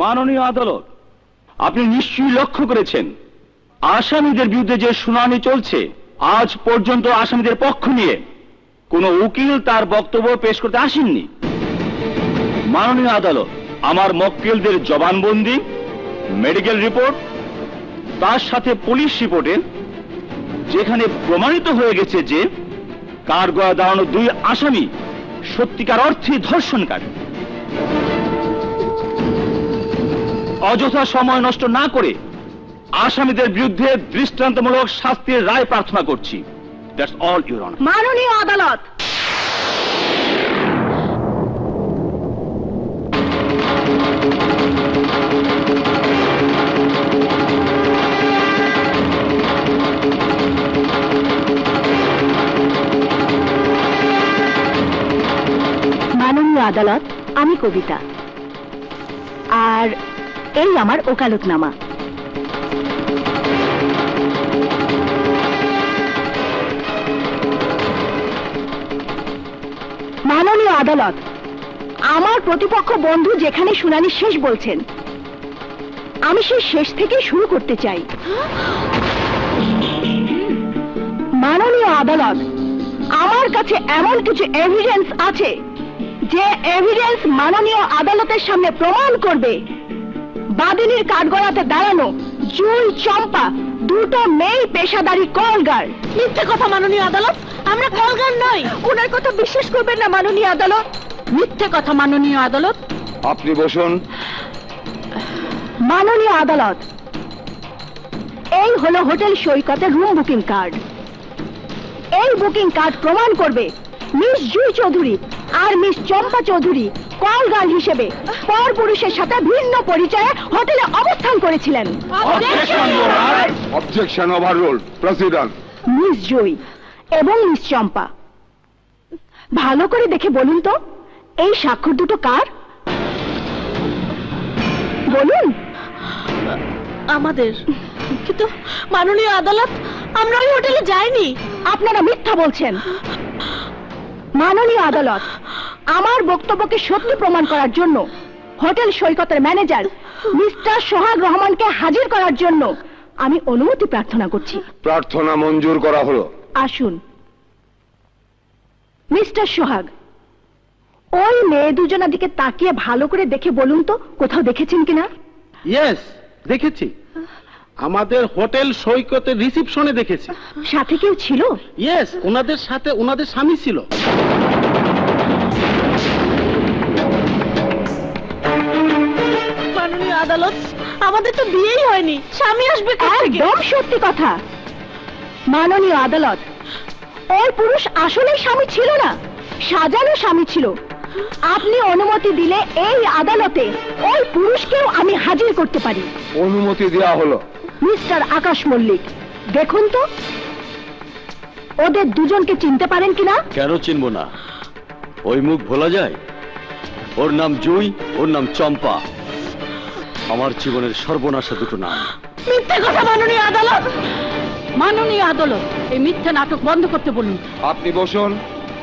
মাননীয় আদালত, আপনি নিশ্চয়ই লক্ষ্য করেছেন আসামিদের বিরুদ্ধে যে শুনানি চলছে, আজ পর্যন্ত আসামিদের পক্ষ নিয়ে কোনো উকিল তার বক্তব্য পেশ করতে আসেননি। মাননীয় আদালত, আমার মক্কেলদের জবানবন্দি, মেডিকেল রিপোর্ট, তার সাথে পুলিশ রিপোর্টে যেখানে প্রমাণিত হয়ে গেছে যে কাঠগড়ায় দাঁড়ানো দুই আসামি সত্যিকার অর্থে ধর্ষণকারী। অযথা সময় নষ্ট না করে আসামিদের বিরুদ্ধে দৃষ্টান্তমূলক শাস্তির রায় প্রার্থনা করছি। That's all, your honour. মাননীয় আদালত, মাননীয় আদালত, আমি কবিতা, আর এই আমার ওকালতনামা। মাননীয় আদালত, আমার প্রতিপক্ষ বন্ধু যেখানে শুনানি শেষ বলছেন, আমি সেই শেষ থেকে শুরু করতে চাই। মাননীয় আদালত, আমার কাছে এমন কিছু এভিডেন্স আছে যে এভিডেন্স মাননীয় আদালতের সামনে প্রমাণ করবে বাদিনীর কাঠগড়াতে দাঁড়ানো জুই, চম্পা দুটো মেয়ে পেশাদারী কলগার। মিথ্যে কথা মাননীয় আদালত, আমরা কলগার নই। ওনার কথা বিশ্বাস করবেন না মাননীয় আদালত। মিথ্যে কথা মাননীয় আদালত। আপনি বসুন। মাননীয় আদালত, এই হলো হোটেল সৈকতের রুম বুকিং কার্ড। এই বুকিং কার্ড প্রমাণ করবে মিস জুই চৌধুরী আর মিস চম্পা চৌধুরী কলগার্ল হিসেবে পর পুরুষের সাথে ভিন্ন পরিচয়ে হোটেলে অবস্থান করেছিলেন। Objection overruled. প্রেসিডেন্ট। মিস জুই এবং মিস চম্পা, ভালো করে দেখে বলুন তো এই স্বাক্ষর দুটো কার? বলুন। আমাদের। কিন্তু মাননীয় আদালত, আমরা ওই হোটেলে যাইনি। আপনারা মিথ্যা বলছেন। মাননীয় আদালত, আমার বক্তব্যকে সত্য প্রমাণ করার জন্য হোটেল সৈকতের ম্যানেজার মিস্টার সোহাগ রহমানকে হাজির করার জন্য আমি অনুমতি প্রার্থনা করছি। প্রার্থনা মঞ্জুর করা হলো। আসুন। মিস্টার সোহাগ, ওই মেয়ে দুজনের দিকে তাকিয়ে ভালো করে দেখে বলুন তো কোথাও দেখেছেন কিনা? ইয়েস, দেখেছি। আমাদের হোটেল সৈকতের রিসিপশনে দেখেছি। সাথে কেউ ছিল? ইয়েস, ওনাদের সাথে ওনাদের স্বামী ছিল। মাননীয় আদালত, আমাদের তো বিয়েই হয়নি, স্বামী আসবে কোথা থেকে? একদম সত্যি কথা। মাননীয় আদালত, ওর পুরুষ আসলেই স্বামী ছিল না, সাজানো স্বামী ছিল। আপনি অনুমতি দিলে এই আদালতে ওই পুরুষকেও আমি হাজির করতে পারি। অনুমতি দেওয়া হলো। মিস্টার আকাশ মল্লিক, দেখুন তো ওদের দুজনকে চিনতে পারেন কিনা? কেন চিনব না? ওই মুখ ভোলা যায়? ওর নাম জুই, ওর নাম চম্পা। আমার জীবনের সর্বনাশা দুটো নাম। মিথ্যে কথা মাননীয় আদালত। মাননীয় আদালত, এই মিথ্যে নাটক বন্ধ করতে বলুন। আপনি বসুন,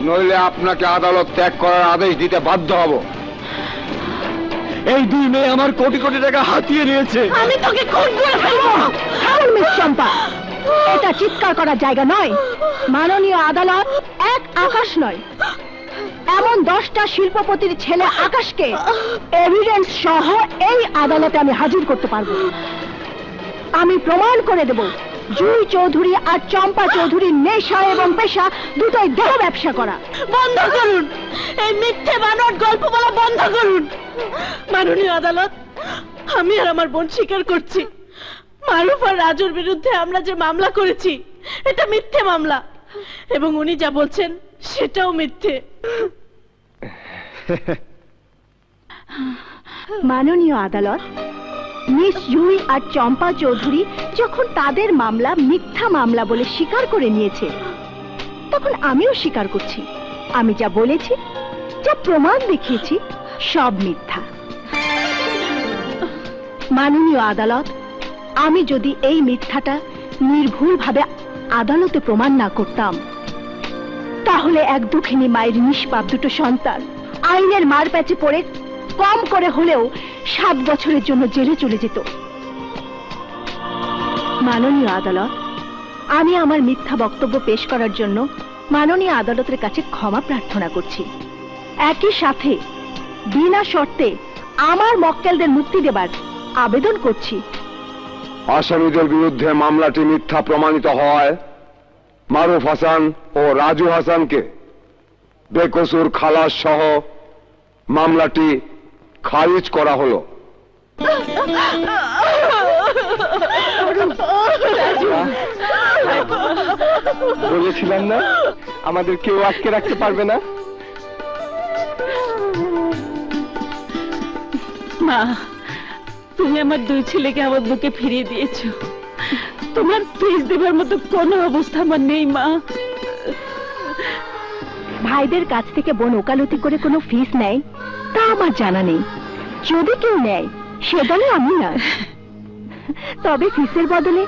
নইলে আপনাকে আদালত ত্যাগ করার আদেশ দিতে বাধ্য হব। এই দুই মেয়ে আমার কোটি কোটি টাকা হাতিয়ে নিয়েছে। আমি তোকে খুন করে ফেলবো। থামুন মিস চম্পা, এটা চিৎকার করার জায়গা নয়। মাননীয় আদালত, এক আকাশ নয়, এমন 10টা শিল্পপতির ছেলে আকাশকে এভিডেন্স সহ এই আদালতে আমি হাজির করতে পারবো। আমি প্রমাণ করে দেব জুই চৌধুরী আর চম্পা চৌধুরীর নেশা এবং পেশা দুটোই দেহ ব্যবসা করা। বন্ধ করুন, এই মিথ্যে বানোয়াট গল্প বলা বন্ধ করুন। মাননীয় আদালত, আমি আর আমার বোন স্বীকার করছি, মারুফ আর রাজুর বিরুদ্ধে আমরা যে মামলা করেছি এটা মিথ্যে মামলা, এবং উনি যা বলছেন সেটাও মিথ্যে। মাননীয় আদালত, মিস জুই আর চম্পা চৌধুরী যখন তাদের মামলা মিথ্যা মামলা বলে স্বীকার করে নিয়েছে, তখন আমিও স্বীকার করছি আমি যা বলেছি, যা প্রমাণ দেখিয়েছি সব মিথ্যা। মাননীয় আদালত, আমি যদি এই মিথ্যাটা নির্ভুলভাবে আদালতে প্রমাণ না করতাম, তাহলে এক দুঃখিনী মায়ের নিষ্পাপ দুটো সন্তান আইনের মারপ্যাচে পড়ে কম করে হলেও 7 বছরের জন্য জেলে চলে যেত। মাননীয় আদালত, আমি আমার মিথ্যা বক্তব্য পেশ করার জন্য মাননীয় আদালতের কাছে ক্ষমা প্রার্থনা করছি। একই সাথে বিনা শর্তে আমার মক্কেলদের মুক্তি দেবার আবেদন করছি। আসামিদের বিরুদ্ধে মামলাটি মিথ্যা প্রমাণিত হওয়ায় মারুফ হাসান ও রাজু হাসানকে বেকসুর খালাস সহ মামলাটি খারিজ করা হলো। বলেছিলাম না আমাদের কেউ আটকে রাখতে পারবে না। মা, তুমি আমার 2 ছেলেকে আমার বুকে ফিরিয়ে দিয়েছো। তোমার ফিস দেবার মতো কোনো অবস্থা আমার নেই মা। ভাইদের কাছ থেকে বোন ওকালতি করে কোনো ফিস নেয় তা আমার জানা নেই। যদি কেউ নেয় সে দলে আমি না। তবে ফিসের বদলে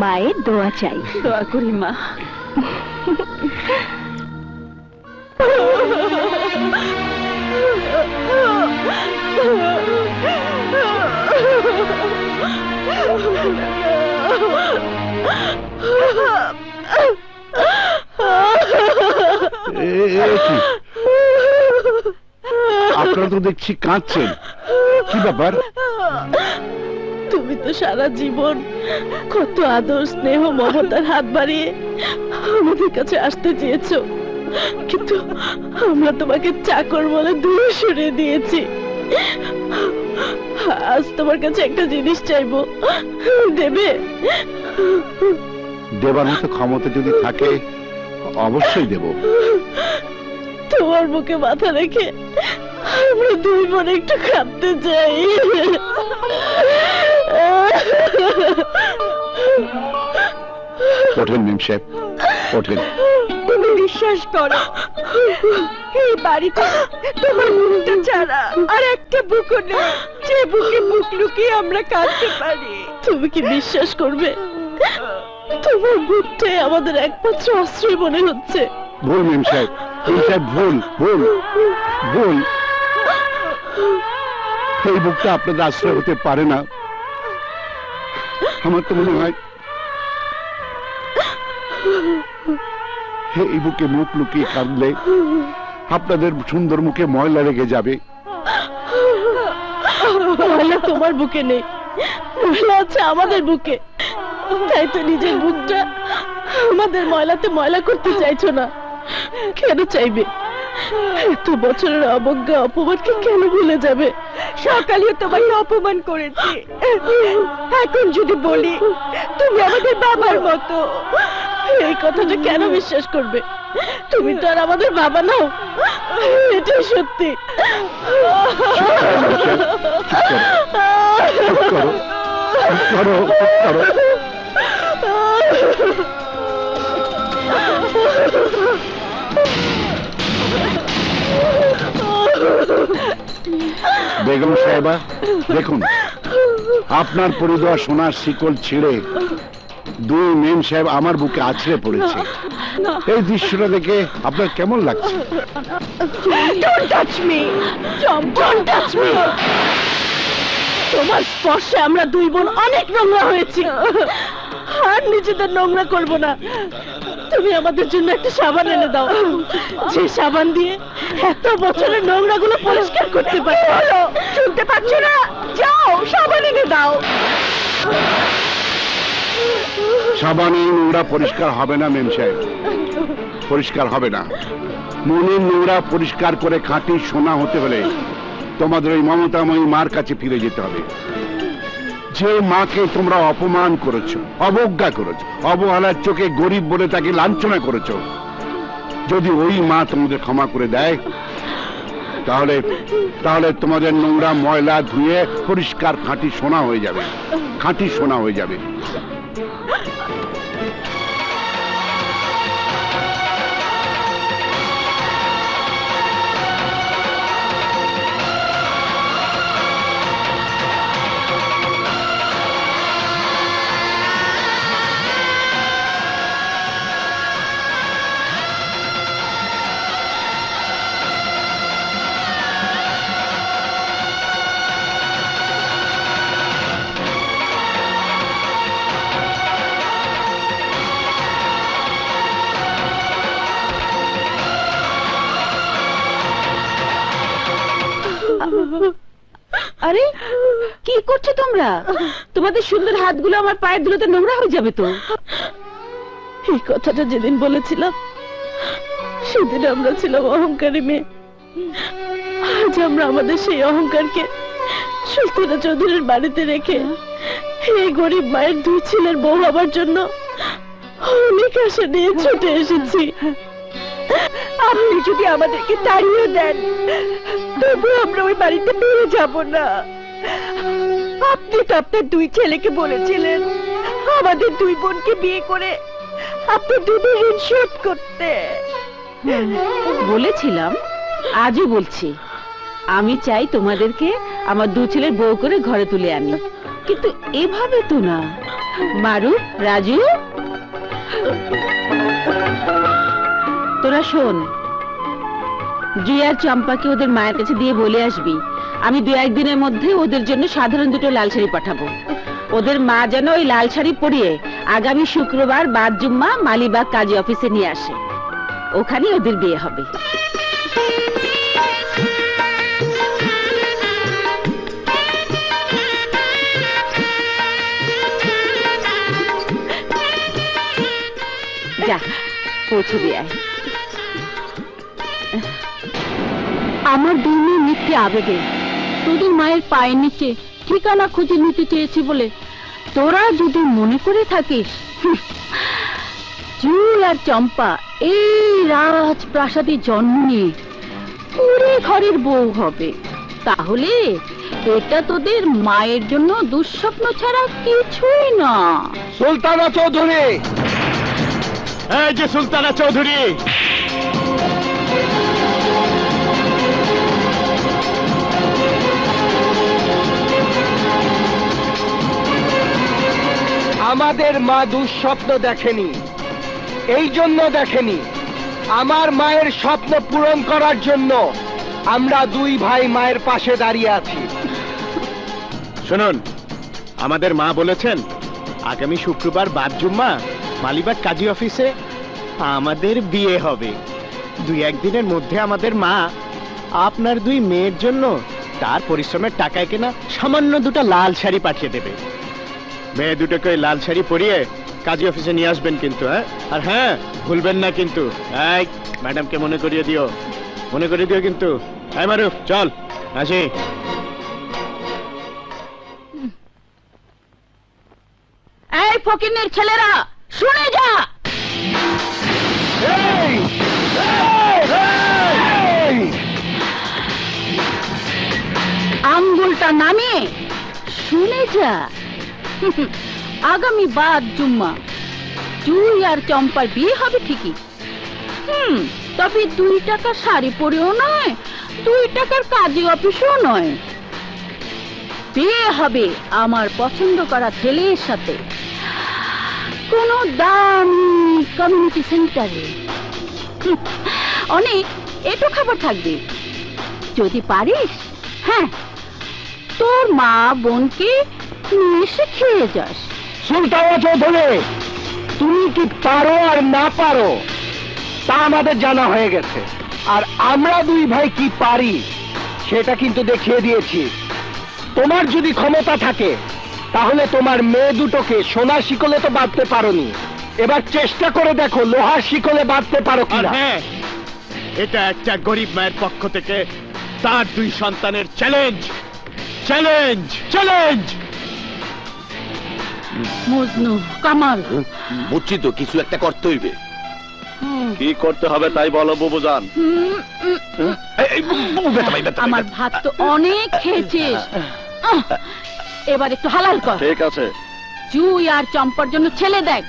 মায়ের দোয়া চাই। দোয়া করি মা। আপনারা তো দেখছি কাঁদছেন, কি ব্যাপার? তুমি তো সারা জীবন কত আদর স্নেহ মমতার হাত বাড়িয়ে আমাদের কাছে আসতে চেয়েছো, কিন্তু আমরা তোমাকে চাকর বলে দূরে সরিয়ে দিয়েছি। আজ তোমার কাছে একটা জিনিস চাইবো, দেবে? দেবার মতো ক্ষমতা যদি থাকে অবশ্যই দেব। তোমার বুকে মাথা রেখে আমরা 2 বোন একটু কাঁদতে চাই। ওঠেন মেম সাহেব, ওঠেন। তুমি বিশ্বাস করো, এই বাড়িতে তোমার মুখটা ছাড়া আর একটা বুকও নেই যে বুকে বুক লুকিয়ে আমরা কাঁদতে পারি। তুমি কি বিশ্বাস করবে, তোমার বুকটাই আমাদের একমাত্র আশ্রয় মনে হচ্ছে। ভুল মেম সাহেব, মেম সাহেব ভুল ভুল ভুল। এই বুকটা আপনাদের আশ্রয় হতে পারে না। আমার তো মনে হয় এই বুকে মুখ লুকিয়ে কাঁদলে আপনাদের সুন্দর মুখে ময়লা লেগে যাবে। ময়লা তোমার বুকে নেই, ময়লা আছে আমাদের বুকে। তাই তো নিজের বুকটা আমাদের ময়লাতে ময়লা করতে চাইছো না। কেন চাইবে? এত বছরের অবজ্ঞা অপমানকে কেন ভুলে যাবে? সকালে তোমাকে অপমান করেছি, এখন যদি বলি তুমি আমাদের বাবার মতো, এই কথাটা কেন বিশ্বাস করবে? তুমি তো আর আমাদের বাবা নাও, এটাই সত্যি। চুপ করো, চুপ করো, চুপ করো। বেগম সাহেবা, দেখুন আপনার পরিদয় সোনার শিকল ছিঁড়ে 2 মেম সাহেব আমার বুকে আছড়ে পড়েছে। এই দৃশ্যটা দেখে আপনার কেমন লাগছে? Don't touch me! Don't touch me! তোমার স্পর্শে আমরা 2 বোন অনেক নোংরা হয়েছি, আর নিজেদের নোংরা করব না। তুমি আমাদের জন্য একটা সাবান এনে দাও, যে সাবান দিয়ে এত বছরের নোংরা গুলো পরিষ্কার করতে পারি। শুনতে পাচ্ছ না? যাও সাবান এনে দাও। সাবানে নোংরা পরিষ্কার হবে না মেম সাহেব, পরিষ্কার হবে না। মনের নোংরা পরিষ্কার করে খাঁটি সোনা হতে হলে তোমাদের ওই মমতাময়ী মার কাছে ফিরে যেতে হবে, যে মাকে তোমরা অপমান করেছো, অবজ্ঞা করেছো, অবহেলার চোখে গরিব বলে তাকে লাঞ্ছনা করেছো। যদি ওই মা তোমাদের ক্ষমা করে দেয় তাহলে তাহলে তোমাদের নোংরা ময়লা ধুয়ে পরিষ্কার খাঁটি সোনা হয়ে যাবে, খাঁটি সোনা হয়ে যাবে। করছো তোমরা? তোমাদের সুন্দর হাতগুলো আমার পায়ের ধুলোতে নোংরা হয়ে যাবে তো। এই কথাটা যেদিন বলেছিলাম সেদিন আমরা ছিলাম অহংকারী মেয়ে। আজ আমরা আমাদের সেই অহংকারকে সুলতানা চৌধুরীর বাড়িতে রেখে এই গরিব মায়ের দুই ছেলের বউ হবার জন্য অনেক আশা নিয়ে ছুটে এসেছি। আপনি যদি আমাদেরকে তাড়িয়ে দেন তবু আমরা ওই বাড়িতে ফিরে যাব না। আপনি তো আপনার দুই ছেলেকে বলেছিলেন আমাদের দুই বোনকে বিয়ে করে আপনি দুধের ঋণ শোধ করতে। বলেছিলাম, আজও বলছি, আমি চাই তোমাদেরকে আমার দু ছেলের বউ করে ঘরে তুলে আনি, কিন্তু এভাবে তো না। মারু, রাজু, তোরা শোন, জুই আর চম্পাকে ওদের মায়ের কাছে দিয়ে বলে আসবি আমি 2-1 দিনের মধ্যে ওদের জন্য সাধারণ দুটো লাল শাড়ি পাঠাবো। ওদের মা যেন ওই লাল শাড়ি পরিয়ে আগামী শুক্রবার বাদ জুম্মা মালিবাগ কাজী অফিসে নিয়ে আসে, ওখানে ওদের বিয়ে হবে। যা পৌঁছে দিয়ে আয়। আমার দুই মেয়ে মিথ্যে আবেগে তোদের মায়ের পায়ের নিচে ঠিকানা খুঁজে নিতে চেয়েছি বলে তোরা যদি মনে করে থাকিস জুই আর চম্পা এই রাজপ্রাসাদে জন্ম নিয়ে পুরো ঘরের বউ হবে, তাহলে এটা তোদের মায়ের জন্য দুঃস্বপ্ন ছাড়া কিছুই না। সুলতানা চৌধুরী, এই যে সুলতানা চৌধুরী, আমাদের মা দুঃস্বপ্ন দেখেনি, এই জন্য দেখেনি। আমার মায়ের স্বপ্ন পূরণ করার জন্য আমরা দুই ভাই মায়ের পাশে দাঁড়িয়ে আছি। শুনুন, আমাদের মা বলেছেন আগামী শুক্রবার বাদ জুম্মা মালিবাগ কাজী অফিসে আমাদের বিয়ে হবে। 2-1 দিনের মধ্যে আমাদের মা আপনার দুই মেয়ের জন্য তার পরিশ্রমের টাকায় কেনা সামান্য দুটো লাল শাড়ি পাঠিয়ে দেবে। মেয়ে দুটোকে ওই লাল শাড়ি পরিয়ে কাজী অফিসে নিয়ে আসবেন কিন্তু। আর হ্যাঁ, ভুলবেন না কিন্তু। এই ম্যাডামকে মনে করিয়ে দিও, মনে করিয়ে দিও কিন্তু। এই মারুফ, চল আসি। এই ফকিনের ছেলেরা শুনে যা, আঙ্গুলটা নামিয়ে শুনে যা। আগামী বাদ জুম্মা জুই আর চম্পার বিয়ে হবে ঠিকই, তবে 2 টাকার শাড়ি পরেও নয়, 2 টাকার কাজী অফিসও নয়। বিয়ে হবে আমার পছন্দ করা ছেলের সাথে, কোন দামি কমিউনিটি সেন্টারে। অনেক এটো খাবার থাকবে, যদি পারিস। হ্যাঁ, তোর মা বোনকে নিয়ে এসে খেয়ে যাস। সুলতানা চৌধুরী, তুমি কি পারো আর না পারো তা আমাদের জানা হয়ে গেছে, আর আমরা দুই ভাই কি পারি সেটা কিন্তু দেখিয়ে দিয়েছি। তোমার যদি ক্ষমতা থাকে তাহলে তোমার মেয়ে দুটোকে সোনার শিকলে তো বাঁধতে পারোনি, এবার চেষ্টা করে দেখো লোহার শিকলে বাঁধতে পারো আর কিনা। হ্যাঁ, এটা একটা গরিব মায়ের পক্ষ থেকে তার 2 সন্তানের challenge, challenge, challenge. Majnu, Kamal, বুঝছি তো, কিছু একটা করতে হইবে। কি করতে হবে তাই বলো বুবুজান। আমার ভাত তো অনেক খেয়েছিস, এবার একটু হালাল কর। ঠিক আছে, জুই আর চম্পার জন্য ছেলে দেখ।